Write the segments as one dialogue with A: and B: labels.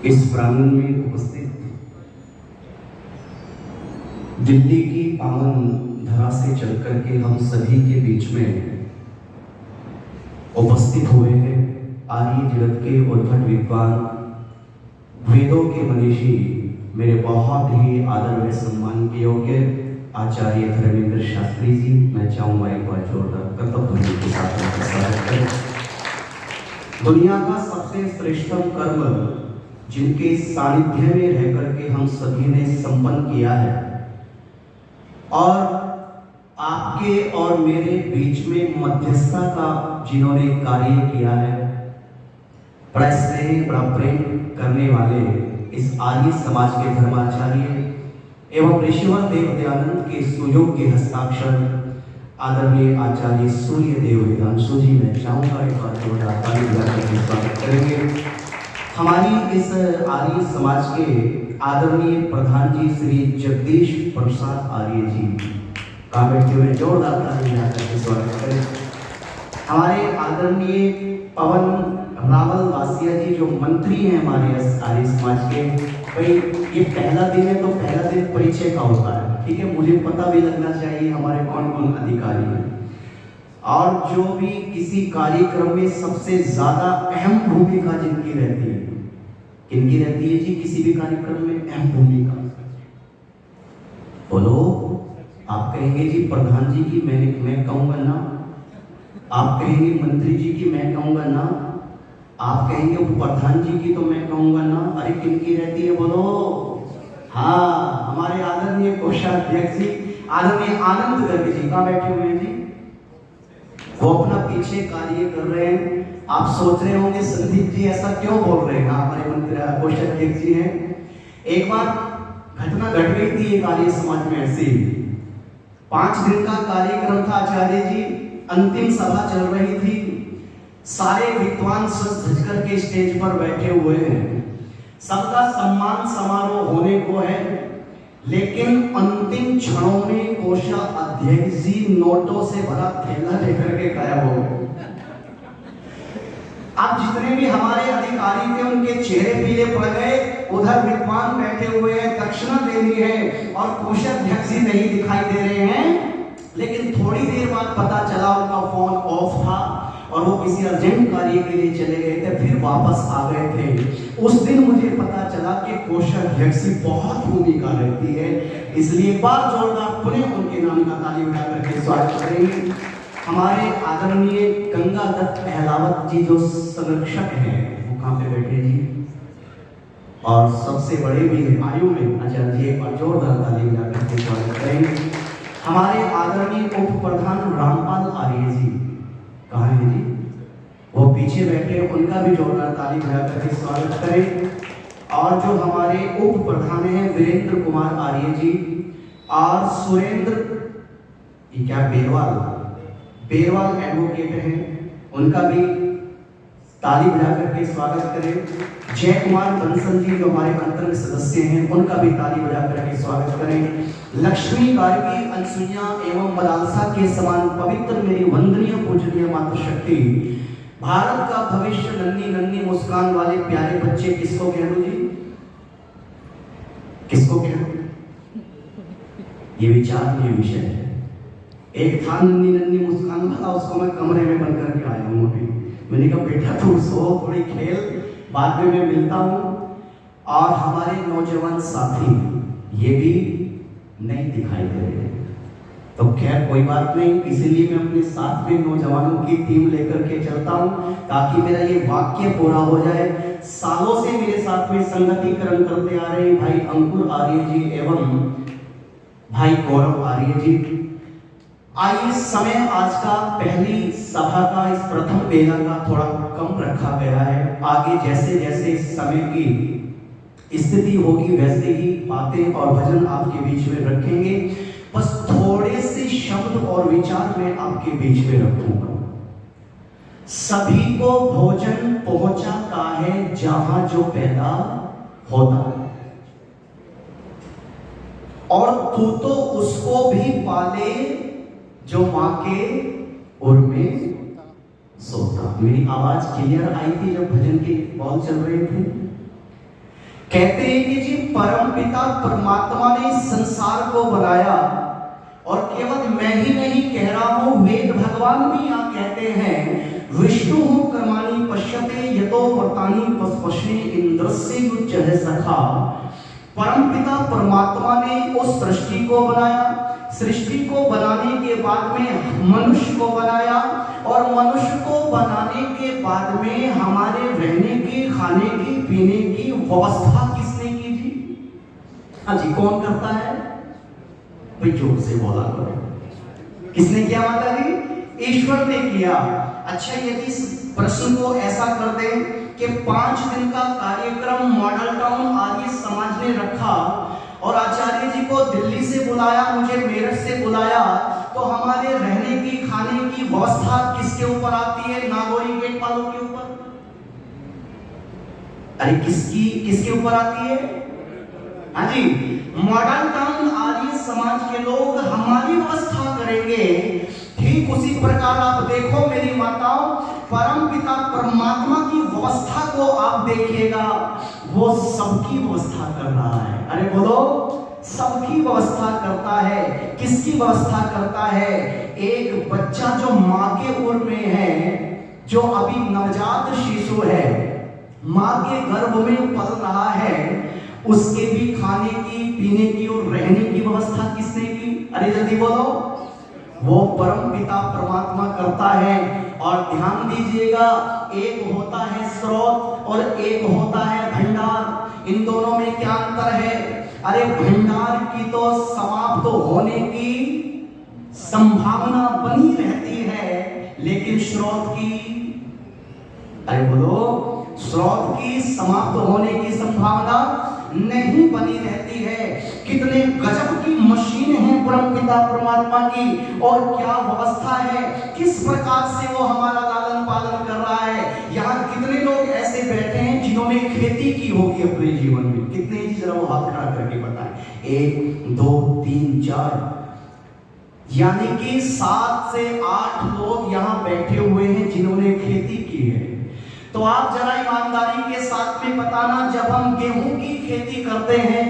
A: इस प्रांगण में उपस्थित दिल्ली की पावन धरा से चल करके हम सभी के बीच में उपस्थित हुए हैं आर्य जगत के उद्भट विद्वान, वेदों के मनीषी, मेरे बहुत ही आदर व सम्मान के योग्य आचार्य धर्मेंद्र शास्त्री जी। मैं चाहूंगा एक बार जोरदार कर्तव्य के साथ स्वागत करें। दुनिया का सबसे श्रेष्ठतम कर्म जिनके सानिध्य में रह करके हम सभी ने संपन्न किया है और आपके और मेरे बीच में मध्यस्थता का जिन्होंने कार्य किया है, बड़ा स्नेह बड़ा प्रेम करने वाले इस आर्य समाज के धर्माचार्य एवं ऋषिवर देव दयानंद के सुयोग्य हस्ताक्षर आदरणीय आचार्य सूर्य देव वेदांशु जी, मैं चाहूंगा एक बार जोरदार ताली बजाकर स्वागत करेंगे। हमारी इस आर्य समाज के आदरणीय प्रधान जी श्री जगदीश प्रसाद आर्य जी का बैठे हुए जोरदार ताली बजाकर स्वागत करें। हमारे आदरणीय पवन रावल वासिया जी जो मंत्री हैं हमारे आर्य समाज के। भाई ये पहला दिन है तो पहला दिन परिचय का होता है, ठीक है, मुझे पता भी लगना चाहिए हमारे कौन कौन अधिकारी हैं और जो भी किसी कार्यक्रम में सबसे ज्यादा अहम भूमिका जिनकी रहती है, किनकी रहती है जी? किसी भी कार्यक्रम में अहम भूमिका बोलो। आप कहेंगे जी प्रधान जी की मैं कहूंगा ना, आप कहेंगे मंत्री जी की मैं कहूंगा ना, आप कहेंगे प्रधान जी की तो मैं कहूंगा ना। अरे किनकी रहती है बोलो? हाँ, हमारे आदरणीय कोषाध्यक्ष जी आदरणीय आनंद गर्ग जी कहाँ बैठे हुए हैं जी? वो अपना पीछे कार्य कर रहे हैं। आप सोच रहे होंगे संदीप जी ऐसा क्यों बोल रहे हैं? हमारे मंत्री कोषाध्यक्ष जी हैं। एक बार घटना घट गई थी एक आर्य समाज में ऐसी। 5 दिन का कार्यक्रम था आचार्य जी, अंतिम सभा चल रही थी, सारे विद्वान सज धज करके स्टेज पर बैठे हुए हैं, सबका सम्मान समारोह होने को है, लेकिन अंतिम क्षणों में कोषाध्यक्ष जी नोटों से भरा थैला लेकर के गायब हो गए। अब जितने भी हमारे अधिकारी थे उनके चेहरे पीले पड़ गए। उधर विद्वान बैठे हुए हैं, दक्षिणा देनी है और कोषाध्यक्ष जी नहीं दिखाई दे रहे हैं। लेकिन थोड़ी देर बाद पता चला उनका फोन ऑफ था और वो किसी अर्जेंट कार्य के लिए चले गए थे, फिर वापस आ गए थे। उस दिन मुझे पता चला कि कोषाध्यक्ष की बहुत भूमिका रहती है, इसलिए एक बार जोरदार पुनः उनके नाम का ताली बजा करके स्वागत करेंगे। हमारे आदरणीय गंगा दत्त अहलावत जी जो संरक्षक हैं, वो कहाँ पे बैठे जी? और सबसे बड़े भी हैं आयु में, आचार्य जी एक बार जोरदार ताली बजा करके स्वागत करेंगे। हमारे आदरणीय उप प्रधान रामपाल आर्य जी कहाँ हैं जी? वो पीछे बैठे हैं, उनका भी जोरदार ताली बजा करके स्वागत करें। और जो हमारे उप प्रधान हैं वीरेंद्र कुमार आर्य जी और सुरेंद्र क्या बेरवाल एडवोकेट हैं, उनका भी ताली बजा करके स्वागत करें। जय कुमार बंसल जी जो हमारे अंतरंग सदस्य हैं, उनका भी ताली बजा करके स्वागत करें। लक्ष्मी गार्गी अनसुईया एवं मलालसा के समान पवित्र मेरी वंदनीय पूजनीय मातृशक्ति, भारत का भविष्य, नन्ही नन्ही मुस्कान वाले प्यारे बच्चे, किसको कह दूं जी? किसको कह दूं? ये विचारणीय विषय है। एक था नन्ही नन्ही मुस्कान वाला, उसको मैं कमरे में बंद करके आया हूँ अभी। मैंने कहा बेटा तू सो, थोड़ी खेल, बाद में मैं मिलता हूँ। और हमारे नौजवान साथी ये भी नहीं दिखाई दे रहे, तो खैर कोई बात नहीं, इसीलिए मैं अपने साथ में नौजवानों की टीम लेकर के चलता हूँ ताकि मेरा ये वाक्य पूरा हो जाए। सालों से मेरे साथ में संगतिकरण करते आ रहे भाई अंकुर आर्य जी एवं भाई गौरव आर्य जी। आइए समय आज का पहली सभा का इस प्रथम बेला का थोड़ा कम रखा गया है। आगे जैसे जैसे समय की स्थिति होगी वैसे ही बातें और भजन आपके बीच में रखेंगे। बस थोड़े से शब्द और विचार मैं आपके बीच में रखूंगा। सभी को भोजन पहुंचा काहे जहां जो पैदा होता है, और तू तो उसको भी पाले जो मां के उर में सोता। मेरी आवाज क्लियर आई थी जब भजन के बॉल चल रहे थे? कहते हैं कि जी परम पिता परमात्मा ने इस संसार को बनाया, और केवल मैं ही नहीं कह रहा हूं, वेद भगवान भी यहाँ कहते हैं, विष्णु कर्माणि पश्यते यतो व्रतानि पश्पश्ये इंद्रस्य युज्यः सखा। परम पिता परमात्मा ने उस सृष्टि को बनाया, सृष्टि को बनाने के बाद में मनुष्य को बनाया, और मनुष्य को बनाने के बाद में हमारे रहने की, खाने की, पीने की व्यवस्था किसने की जी? हाँ जी, कौन करता है भाई? जोर से बोला करो, किसने किया माता जी? ईश्वर ने किया। अच्छा, यदि इस प्रश्न को ऐसा कर दें कि 5 दिन का कार्यक्रम मॉडल टाउन आर्य समाज ने रखा और आचार्य जी को दिल्ली से बुलाया, मुझे मेरठ से बुलाया, तो हमारे रहने की, खाने की व्यवस्था किसके ऊपर आती है? नागौरी गेट वालों के ऊपर। अरे किसके ऊपर आती है? हाँ जी, मॉडर्न टाउन आर्य समाज के लोग हमारी व्यवस्था करेंगे। ठीक उसी प्रकार आप देखो मेरी माताओं, परम पिता परमात्मा की व्यवस्था को आप देखिएगा, वो सबकी व्यवस्था कर रहा है। अरे बोलो, सबकी व्यवस्था करता है। किसकी व्यवस्था करता है? एक बच्चा जो मां के उर में है, जो अभी नवजात शिशु है, मां के गर्भ में पल रहा है, उसके भी खाने की, पीने की और रहने की व्यवस्था किसने की? अरे जल्दी बोलो, वो परम पिता परमात्मा करता है। और ध्यान दीजिएगा, एक होता है स्रोत और एक होता है भंडार। इन दोनों में क्या अंतर है? अरे भंडार की तो समाप्त होने की संभावना बनी रहती है, लेकिन स्रोत की, अरे बोलो, स्रोत की समाप्त होने की संभावना नहीं बनी रहती है। कितने गजब की मशीन है परम पिता परमात्मा की, और क्या व्यवस्था है, किस प्रकार से वो हमारा लालन पालन कर रहा है। यहाँ कितने लोग ऐसे बैठे हैं जिन्होंने खेती की होगी अपने जीवन में? कितने जी, जरा वो हाथ खड़ा करके बताएं। 1 2 3 4, यानी कि 7 से 8 लोग यहाँ बैठे हुए हैं जिन्होंने खेती की है। तो आप जरा ईमानदारी के साथ में बताना, जब हम गेहूं की खेती करते हैं,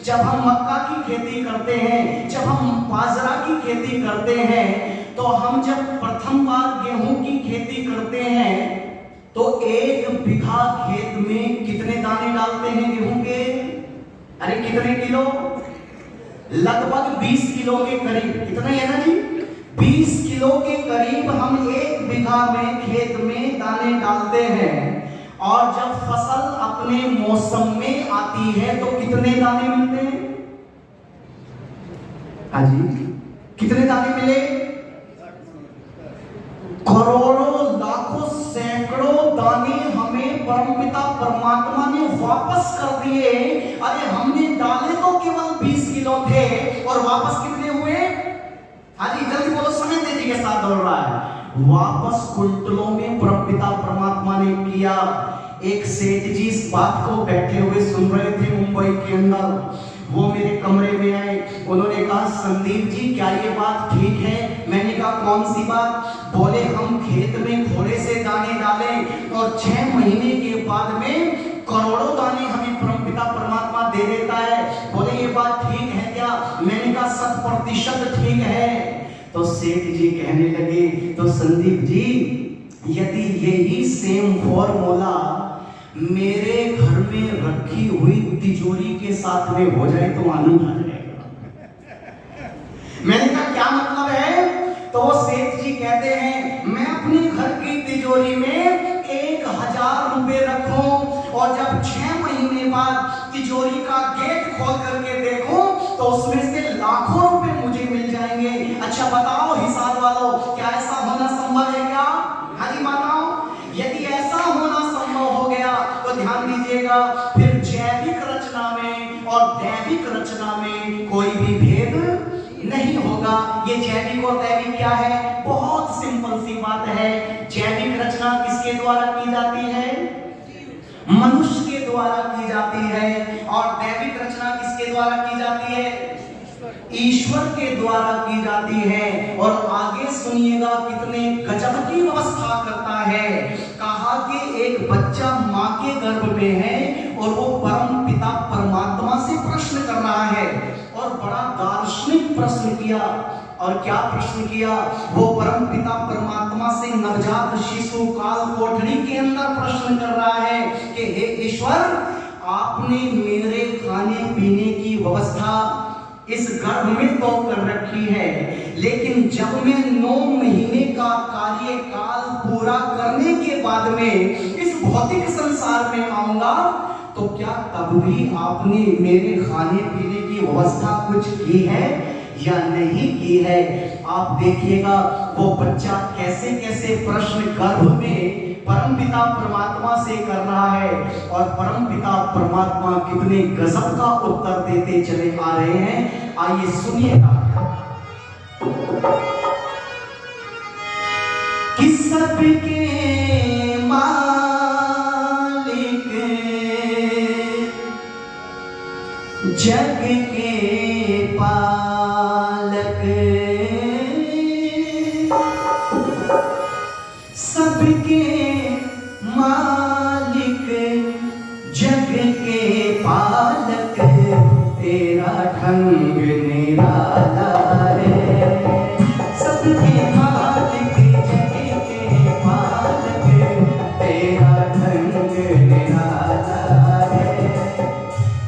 A: जब हम मक्का की खेती करते हैं, जब हम बाजरा की खेती करते हैं, तो हम जब प्रथम बार गेहूं की खेती करते हैं तो 1 बीघा खेत में कितने दाने डालते हैं गेहूं के? अरे कितने किलो? लगभग 20 किलो के करीब। कितना है ना जी? 20 किलो के करीब हम 1 बीघा में खेत में दाने डालते हैं। और जब फसल अपने मौसम में आती है तो कितने दाने मिलते हैं? हाँ जी, कितने दाने मिले? करोड़ों, लाखों, सैकड़ों दाने हमें परमपिता परमात्मा ने वापस कर दिए। अरे हमने डाले तो केवल 20 किलो थे और वापस कितने हुए? हाँ जी, जल्दी बोलो, समय तेजी के साथ दौड़ रहा है। वापस कुंटलों में परमपिता परमात्मा ने किया। एक सेठ जी इस बात को बैठे हुए सुन रहे थे मुंबई के अंदर। वो मेरे कमरे में आए, उन्होंने कहा, संदीप जी क्या ये बात ठीक है? मैंने कहा कौन सी बात? बोले हम खेत में थोड़े से दाने डालें और 6 महीने के बाद में करोड़ों दाने हमें परमपिता परमात्मा दे देता है। बोले ये बात ठीक है क्या? मैंने कहा 100% ठीक है। तो सेठ जी कहने लगे, तो संदीप जी यदि यही सेम फॉर्मूला मेरे घर में रखी हुई तिजोरी के साथ में हो जाए तो आनंद आ जाएगा। मैंने कहा क्या मतलब है? तो सेठ जी कहते हैं, मैं अपने घर की तिजोरी में 1000 रुपए रखूं और जब 6 महीने बाद तिजोरी का गेट खोल करके देखूं तो उसमें से लाखों रुपए मुझे मिल जाएंगे। अच्छा बताओ हिसाब वालों, क्या ऐसा होना संभव है क्या? हाँ जी माताओं, यदि ऐसा होना संभव हो गया तो ध्यान दीजिएगा, फिर जैविक रचना में और दैविक रचना में कोई भी भेद नहीं होगा। ये जैविक और दैविक क्या है? बहुत सिंपल सी बात है। जैविक रचना किसके द्वारा की जाती है? मनुष्य के द्वारा की जाती है। और दैविक रचना किसके द्वारा की जाती है? ईश्वर के द्वारा की जाती है। और आगे सुनिएगा कितने गजब की व्यवस्था करता है। कहा कि एक बच्चा मां के गर्भ में है और वो परम पिता परमात्मा से प्रश्न कर रहा है और बड़ा दार्शनिक प्रश्न किया। और क्या प्रश्न किया? वो परम पिता परमात्मा से नवजात शिशु काल कोठरी के अंदर प्रश्न कर रहा है कि हे ईश्वर, आपने मेरे खाने पीने की व्यवस्था इस गर्भ में तो कर रखी है, लेकिन जब मैं 9 महीने का कार्यकाल पूरा करने के बाद में इस भौतिक संसार में आऊंगा, तो क्या तब भी आपने मेरे खाने पीने की व्यवस्था कुछ की है या नहीं की है? आप देखिएगा वो बच्चा कैसे कैसे प्रश्न गर्भ में परमपिता परमात्मा से कर रहा है और परमपिता परमात्मा कितने गजब का उत्तर देते चले आ रहे हैं। आइए सुनिएगा कि सबके मालिक जग के पालक, सबके मालिक जग के पालक, तेरा ढंग निराला है। सबके मालिक जग के पालक, तेरा ढंग निराला है।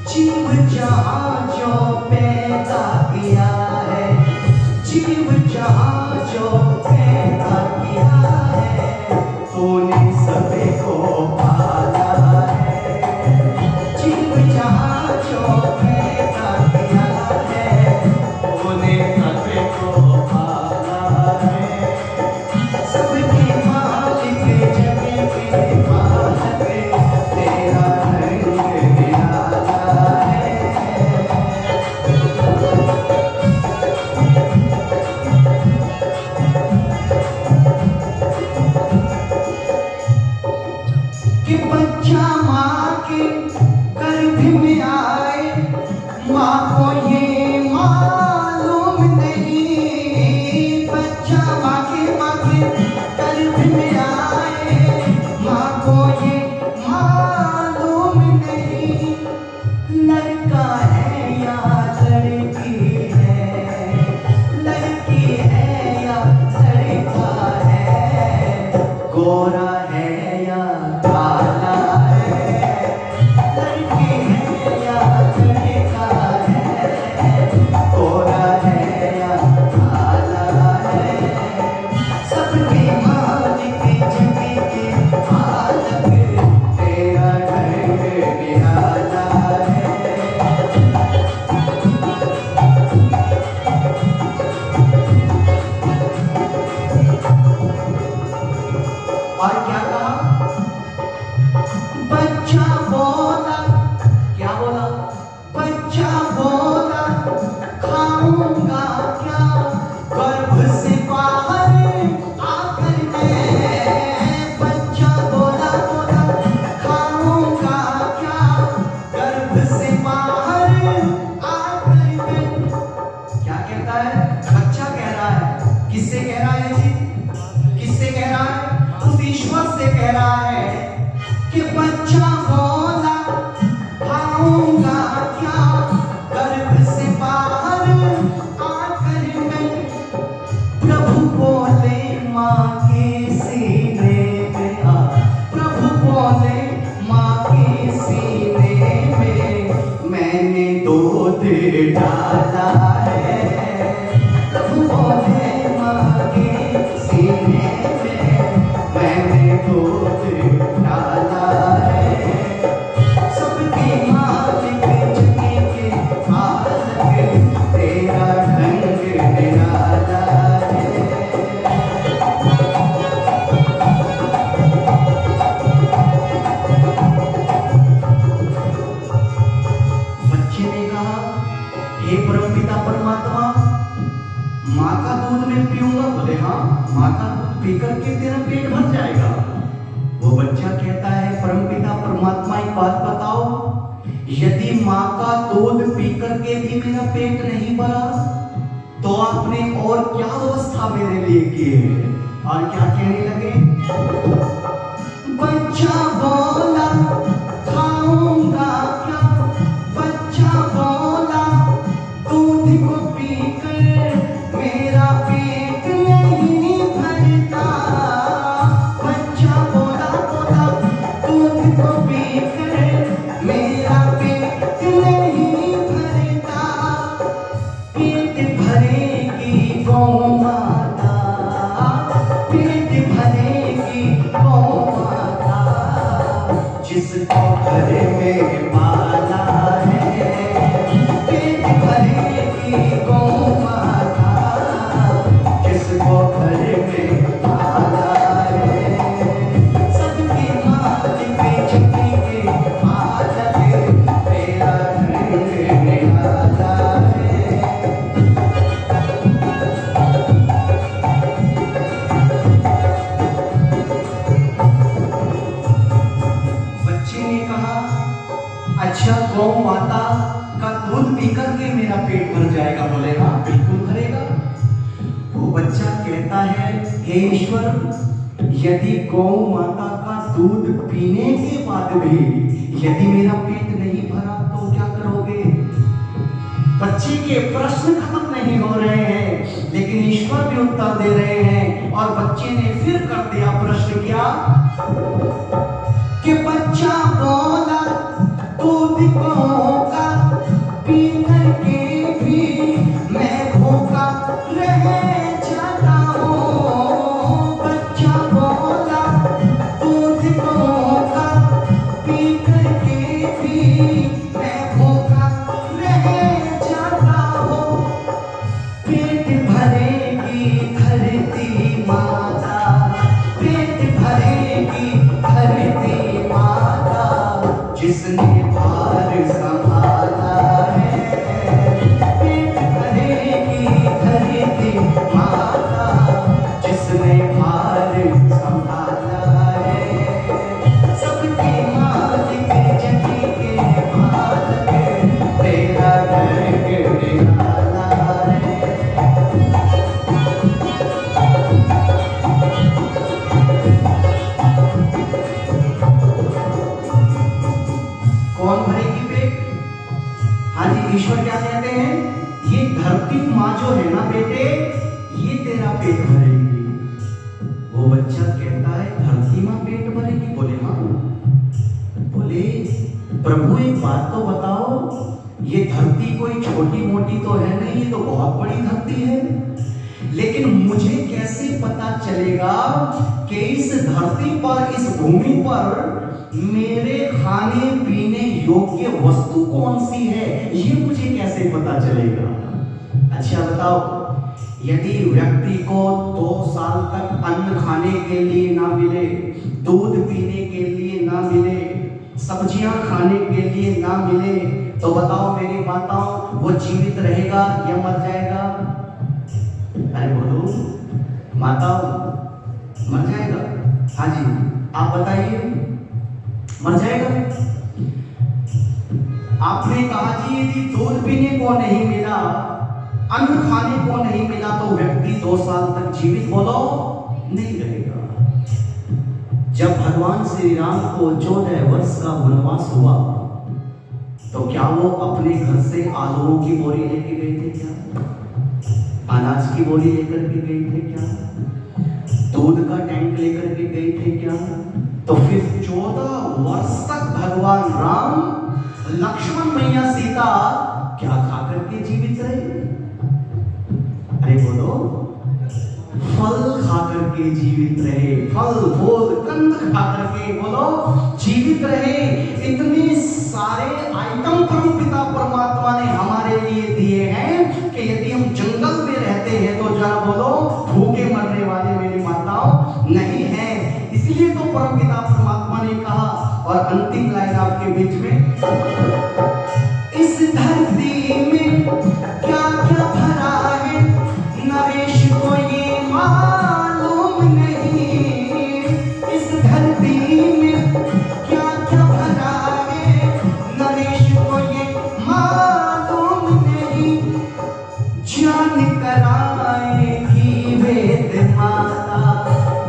A: जीव जहाँ जो पैदा किया है, जीव जहाँ जो पैदा किया है, तूने सबको पाला है। जीव जहाँ जो पैदा किया है, तूने सबको पाला है। सबके मालिक जग के पालक, तेरा ढंग निराला है। कि बच्चा माँ के गर्भ में आए, माँ को ये मालूम नहीं। बच्चा माँ के गर्भ में आए, माँ को ये मालूम नहीं। लड़का है या लड़की है, लड़की है या लड़का है, गोरा है या काला है, लड़की है या लड़का है, गोरा है या काला है। सबके मालिक जग के पालक, तेरा ढंग निराला है। और क्या कहा? बच्चा बोला, क्या बोला? बच्चा बोला, खाऊंगा क्या गर्भ से बाहर आकर मैं। बच्चा बोला खाऊंगा क्या गर्भ से बाहर आकर मैं। क्या कहता है? बच्चा कह रहा है। किससे कह रहा है जी? किससे कह रहा है? उस ईश्वर से कह रहा है कि बच्चा बोला खाऊंगा क्या गर्भ से बाहर आकर मैं। प्रभु बोले माँ के सीने में आ, प्रभु बोले माँ के सीने में मैंने दूध डाला है। प्रभु बोले माँ के सीने में मैंने दूध डाला है। सबके मालिक जग के पालक, तेरा ढंग निराला है। बच्चे ने कहा, हे परमपिता परमात्मा, माँ का दूध मैं पीऊंगा? बोले हाँ, माँ का दूध पीकर के तेरा पेट भर जाएगा। वो बच्चा कहता है, परमपिता परमात्मा एक बात बताओ, यदि माँ का दूध पीकर के भी मेरा पेट नहीं भरा, तो आपने और क्या व्यवस्था मेरे लिए की है? और क्या कहने लगे? बच्चा बोला खाऊंगा घर में पाला है, पेट भरेगी गौ माता, जिसको घर में पाला है। सबकी मालिक जगी के मालक, तेरा घर निराला है। बच्चे ने कहा, अच्छा गौ माता का दूध पी करके मेरा पेट भर जाएगा? बोले हाँ बिल्कुल भरेगा। वो बच्चा कहता है, हे ईश्वर, यदि गौ माता का दूध पीने के बाद भी यदि मेरा पेट नहीं भरा तो क्या करोगे? बच्चे के प्रश्न खत्म नहीं हो रहे हैं, लेकिन ईश्वर भी उत्तर दे रहे हैं। और बच्चे ने फिर कर दिया प्रश्न, क्या कि बच्चा बोला, दूध गौ का पी करके भी मैं भूखा रह जाता हूँ। बच्चा बोला, दूध गौ का पी करके भी मैं भूखा रह जाता हूँ। पेट भरेगी धरती माता, पेट भरेगी धरती माता, जिसने भार संभाला है। पेट भरेगी धरती माता, जिसने भार संभाला है। सबकी मालिक जगी के मालक, तेरा घर निराला है। कौन भरेगी पेट? हाँ जी, ईश्वर क्या कहते हैं, ये धरती माँ जो है ना बेटे, ये तेरा पेट भरेगी। वो बच्चा कहता है, धरती माँ पेट भरेगी? बोले हाँ। बोले प्रभु एक बात तो बताओ, ये धरती कोई छोटी मोटी तो है नहीं, ये तो बहुत बड़ी धरती है। लेकिन मुझे कैसे पता चलेगा कि इस धरती पर, इस भूमि पर मेरे खाने पीने योग्य वस्तु कौन सी है, ये मुझे कैसे पता चलेगा? अच्छा बताओ, यदि व्यक्ति को 2 साल तक अन्न खाने के लिए ना मिले, दूध पीने के लिए ना मिले, सब्जियां खाने के लिए ना मिले, तो बताओ मेरी माताओं, वो जीवित रहेगा या मर जाएगा? अरे बोलो माताओं, मर जाएगा? हाँ जी, आप बताइए, मर जाएगा? आपने कहा जी यदि दूध पीने को नहीं मिला, अन्न खाने को नहीं मिला, तो व्यक्ति 2 साल तक जीवित बोलो नहीं रहेगा। जब भगवान श्री राम को 14 वर्ष का वनवास हुआ, तो क्या वो अपने घर से आलूओं की बोरी लेके गए थे क्या? अनाज की बोरी लेकर के गए थे क्या? दूध का टैंक लेकर के गए थे क्या? तो फिर 14 वर्ष तक भगवान राम, लक्ष्मण मैया सीता क्या खा करके जीवित रहे? अरे बोलो, फल खा करके जीवित रहे, फल फूल कंद खा करके बोलो जीवित रहे। इतने सारे आइटम परमपिता परमात्मा ने हमारे लिए दिए हैं कि यदि हम जंगल में रहते हैं तो जरा बोलो भूखे मरने वाले मेरी माताओं नहीं है। इसलिए तो परमपिता परमात्मा ने कहा, और अंतिम लाइन आपके बीच में, इस धरती में क्या क्या भरा है नरेश को ये मालूम नहीं। इस धरती में क्या क्या भरा है नरेश को ये मालूम नहीं। जान कराएगी वेद माता,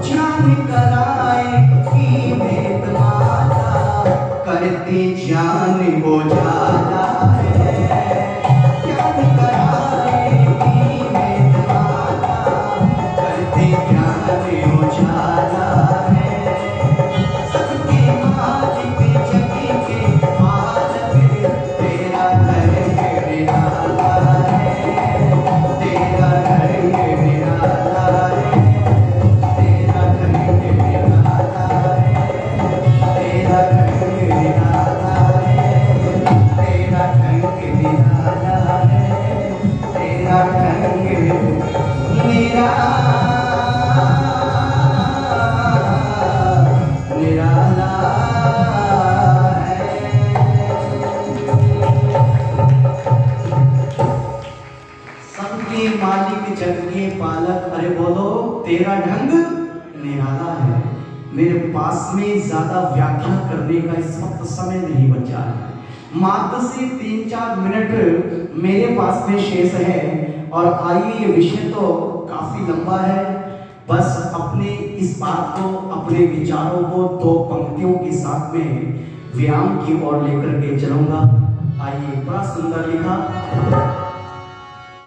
A: जान कराएगी वेद माता, करती जान उजाला है। ज्ञान कराएगी वेद माता, करती ज्ञान उजाला है। सबके मालिक जगी के मालक, तेरा घर निराला है। तेरा घर निराला है। तेरा घर निराला है। तेरा घर निराला पालक अरे बोलो तेरा ढंग निराला है। मेरे पास में ज्यादा व्याख्या करने का इस वक्त समय नहीं बचा है, मात्र से 3-4 मिनट मेरे पास में शेष है। और आइए, ये विषय तो काफी लंबा है, बस अपने इस बात को, अपने विचारों को 2 पंक्तियों के साथ में व्यायाम की ओर लेकर के चलूंगा। आइए, बड़ा सुंदर लिखा।